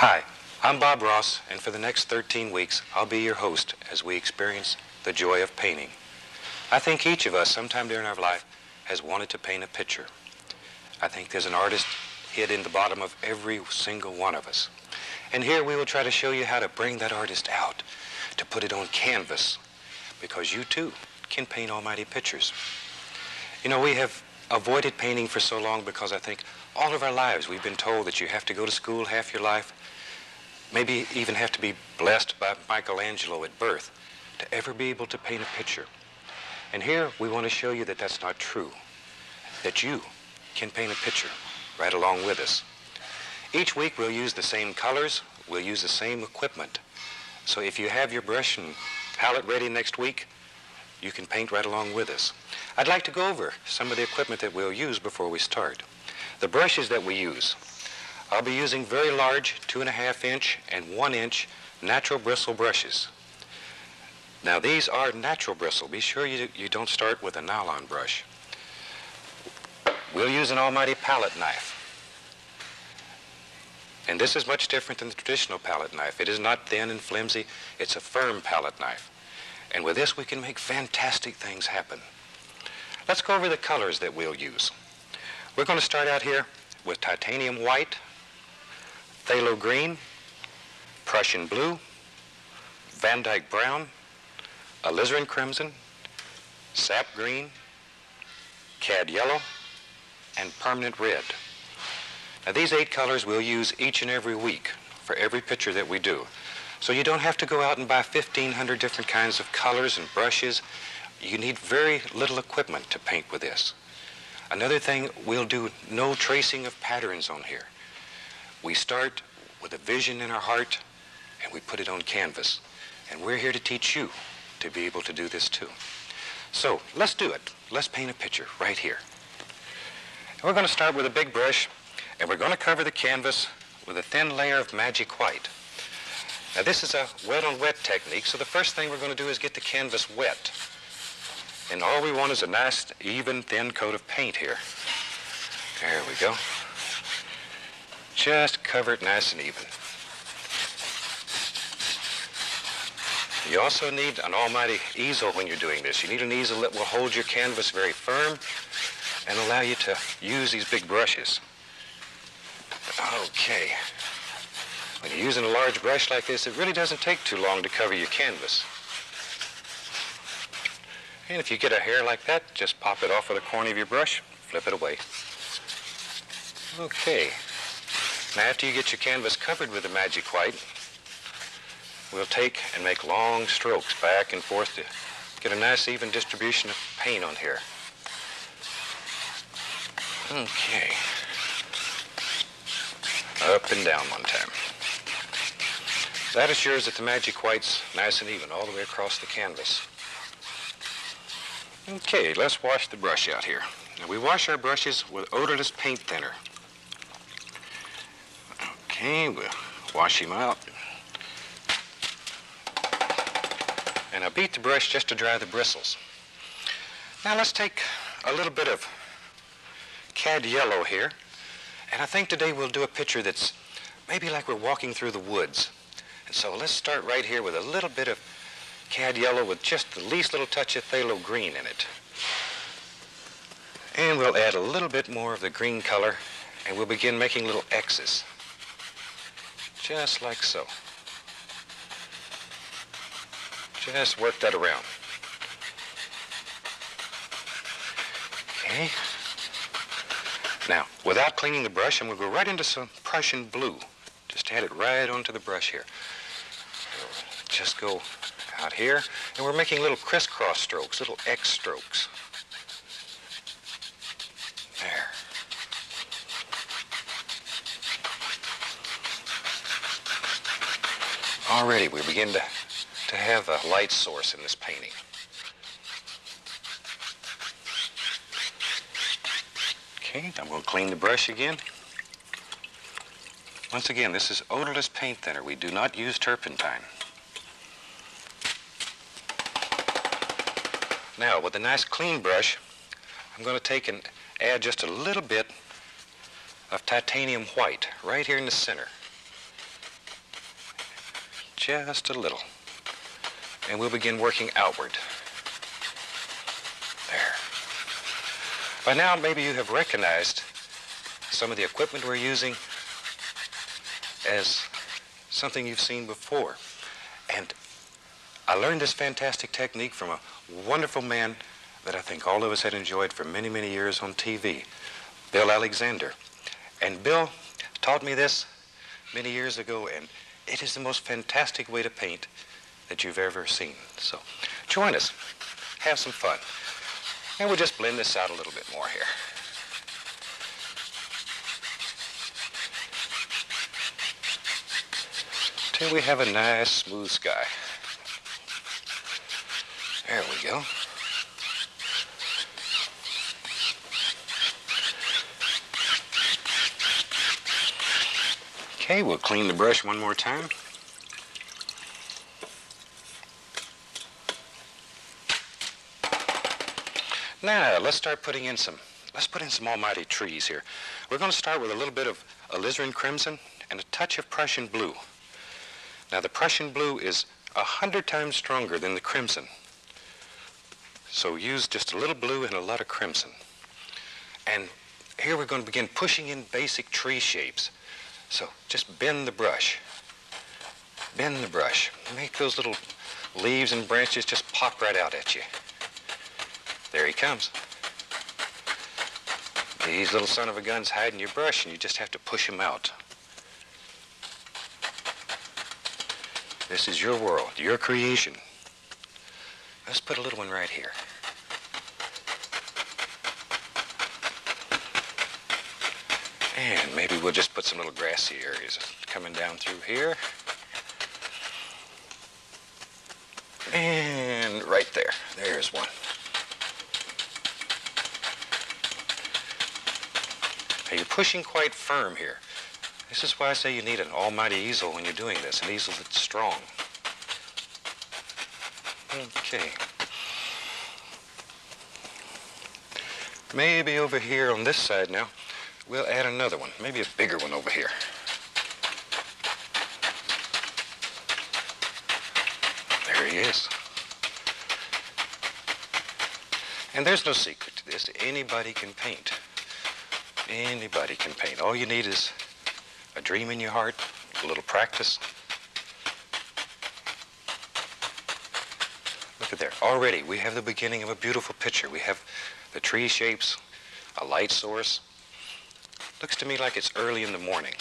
Hi, I'm Bob Ross, and for the next 13 weeks, I'll be your host as we experience the joy of painting. I think each of us, sometime during our life, has wanted to paint a picture. I think there's an artist hid in the bottom of every single one of us. And here we will try to show you how to bring that artist out, to put it on canvas, because you too can paint almighty pictures. You know, we have avoided painting for so long because I think all of our lives we've been told that you have to go to school half your life, maybe even have to be blessed by Michelangelo at birth to ever be able to paint a picture. And here we want to show you that that's not true, that you can paint a picture right along with us. Each week we'll use the same colors, we'll use the same equipment. So if you have your brush and palette ready next week, you can paint right along with us. I'd like to go over some of the equipment that we'll use before we start. The brushes that we use. I'll be using very large 2.5 inch and 1 inch natural bristle brushes. Now these are natural bristle. Be sure you don't start with a nylon brush. We'll use an almighty palette knife. And this is much different than the traditional palette knife. It is not thin and flimsy. It's a firm palette knife. And with this we can make fantastic things happen. Let's go over the colors that we'll use. We're going to start out here with titanium white, phthalo green, Prussian blue, Van Dyke brown, alizarin crimson, sap green, cad yellow, and permanent red. Now these 8 colors we'll use each and every week for every picture that we do. So you don't have to go out and buy 1,500 different kinds of colors and brushes. You need very little equipment to paint with this. Another thing, we'll do no tracing of patterns on here. We start with a vision in our heart and we put it on canvas. And we're here to teach you to be able to do this too. So let's do it. Let's paint a picture right here. And we're going to start with a big brush and we're going to cover the canvas with a thin layer of magic white. Now this is a wet on wet technique, so the first thing we're going to do is get the canvas wet. And all we want is a nice, even, thin coat of paint here. There we go. Just cover it nice and even. You also need an almighty easel when you're doing this. You need an easel that will hold your canvas very firm and allow you to use these big brushes. Okay. When you're using a large brush like this, it really doesn't take too long to cover your canvas. And if you get a hair like that, just pop it off with a corner of your brush, flip it away. Okay. Now after you get your canvas covered with the magic white, we'll take and make long strokes back and forth to get a nice even distribution of paint on here. Okay. Up and down one time. That assures that the magic white's nice and even all the way across the canvas. Okay, let's wash the brush out here. Now we wash our brushes with odorless paint thinner. Okay, we'll wash him out. And I beat the brush just to dry the bristles. Now let's take a little bit of cad yellow here. And I think today we'll do a picture that's maybe like we're walking through the woods. And so let's start right here with a little bit of cad yellow with just the least little touch of phthalo green in it. And we'll add a little bit more of the green color and we'll begin making little X's. Just like so. Just work that around. Okay. Now, without cleaning the brush, I'm going to go right into some Prussian blue. Just add it right onto the brush here. Just go out here, and we're making little crisscross strokes, little X strokes. There. Already we begin to have a light source in this painting. Okay, I'm going to clean the brush again. Once again, this is odorless paint thinner. We do not use turpentine. Now, with a nice clean brush, I'm going to take and add just a little bit of titanium white right here in the center. just a little. And we'll begin working outward. There. By now, maybe you have recognized some of the equipment we're using as something you've seen before. And I learned this fantastic technique from a wonderful man that I think all of us had enjoyed for many, many years on TV, Bill Alexander. And Bill taught me this many years ago, and it is the most fantastic way to paint that you've ever seen. So join us, have some fun. And we'll just blend this out a little bit more here. Till we have a nice smooth sky. There we go. Okay, we'll clean the brush one more time. Now, let's put in some almighty trees here. We're going to start with a little bit of alizarin crimson and a touch of Prussian blue. Now, the Prussian blue is 100 times stronger than the crimson. So use just a little blue and a lot of crimson. And here we're going to begin pushing in basic tree shapes. So just bend the brush. Bend the brush. Make those little leaves and branches just pop right out at you. There he comes. These little son of a guns hide in your brush, and you just have to push them out. This is your world, your creation. Let's put a little one right here. And maybe we'll just put some little grassy areas coming down through here. And right there. There's one. Now you're pushing quite firm here. This is why I say you need an almighty easel when you're doing this, an easel that's strong. Okay. Maybe over here on this side now, we'll add another one, maybe a bigger one over here. There he is. And there's no secret to this. Anybody can paint. Anybody can paint. All you need is a dream in your heart, a little practice. Look at there. Already we have the beginning of a beautiful picture. We have the tree shapes, a light source. Looks to me like it's early in the morning.